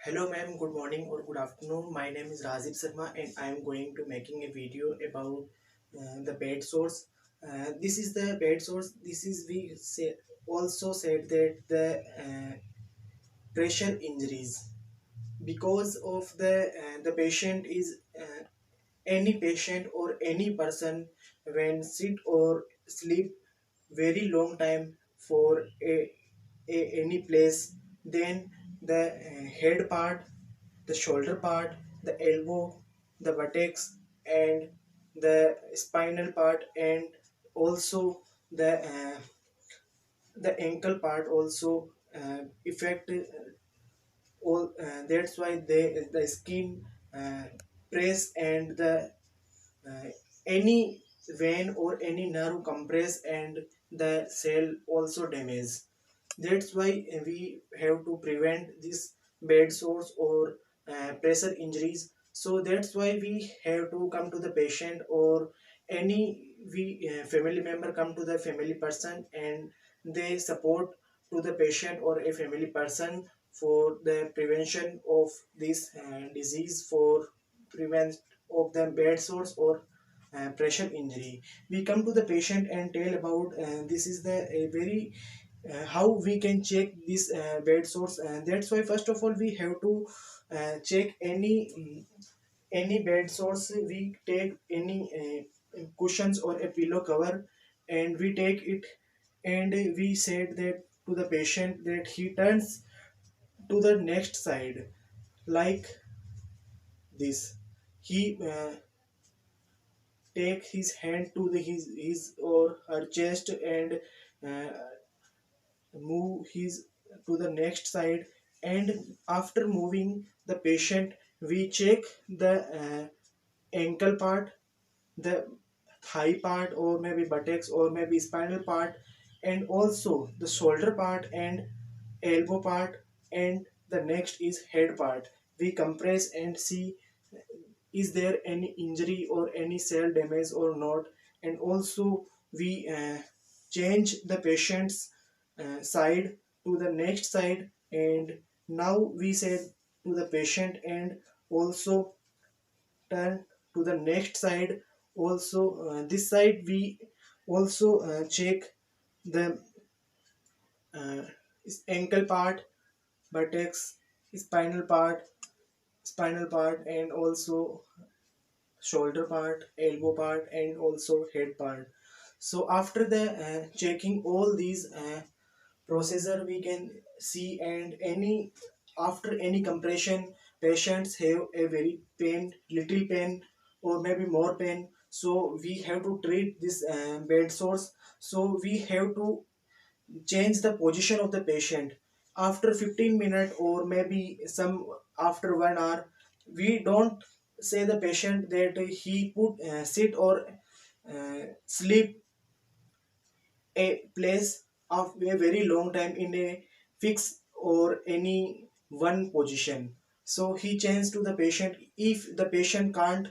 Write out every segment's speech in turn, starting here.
Hello ma'am, good morning or good afternoon. My name is Rajdeep Sharma and I am going to making a video about the bed source. This is the bed source. This is we say also said that the pressure injuries because of the patient is any patient or any person when sit or sleep very long time for any place, then the head part, the shoulder part, the elbow, the buttocks, and the spinal part, and also the ankle part also affect all. That's why the skin press and the uh, any vein or any nerve compress and the cell also damage. That's why we have to prevent this bed sores or pressure injuries. So that's why we have to come to the patient or any we family member come to the family person and they support to the patient or a family person for the prevention of this disease, for prevent of the bed sores or pressure injury. We come to the patient and tell about this is the a very how we can check this bed source, and that's why first of all we have to check any bed source. We take any cushions or a pillow cover and we take it, and we said that to the patient that he turns to the next side like this. He take his hand to his or her chest and uh, move his to the next side, and after moving the patient we check the ankle part, the thigh part, or maybe buttocks, or maybe spinal part, and also the shoulder part and elbow part, and the next is head part. We compress and see is there any injury or any cell damage or not, and also we change the patient's side to the next side, and now we say to the patient and also turn to the next side. Also this side we also check the uh, ankle part, buttocks, spinal part, and also shoulder part, elbow part, and also head part. So after the checking all these procedure we can see, and any after any compression patients have a very pain, little pain, or maybe more pain, so we have to treat this bed sores. So we have to change the position of the patient after 15 minutes or maybe some after 1 hour. We don't say the patient that he put sit or sleep a place of a very long time in a fixed or any one position. So he changed to the patient if the patient can't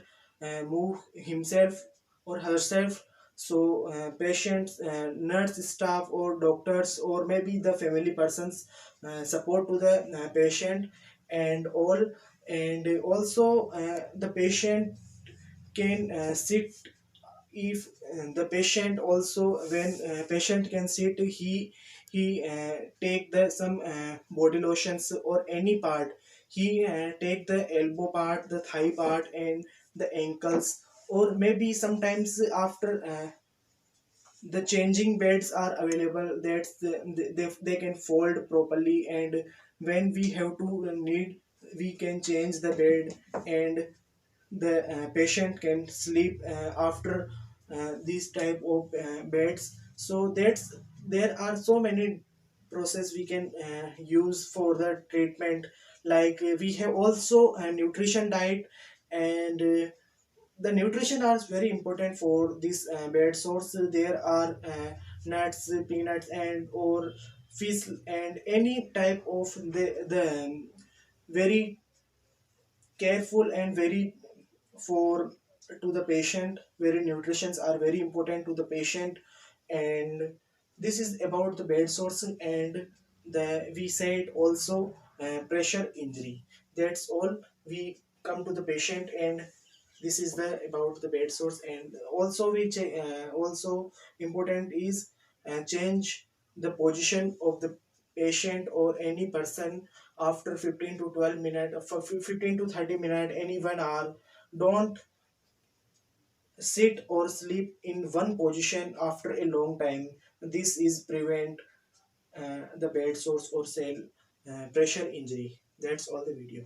move himself or herself. So patients, nurse staff or doctors or maybe the family persons support to the patient and all. And also the patient can sit if the patient also when patient can sit, he take the some body lotions or any part. He take the elbow part, the thigh part, and the ankles, or maybe sometimes after the changing beds are available, that's they can fold properly, and when we have to need, we can change the bed, and the patient can sleep after these type of beds. So that's there are so many process we can use for the treatment. Like we have also a nutrition diet, and the nutrition are very important for this bed source. There are nuts, peanuts, and or fish, and any type of the very careful and very for to the patient, very nutritions are very important to the patient. And this is about the bed source. And the we said also pressure injury. That's all. We come to the patient, and this is the about the bed sores. And also also important is change the position of the patient or any person after 15 to 12 minutes, for 15 to 30 minutes, any 1 hour. Don't sit or sleep in one position after a long time. This is prevent the bed sores or cell pressure injury. That's all the video.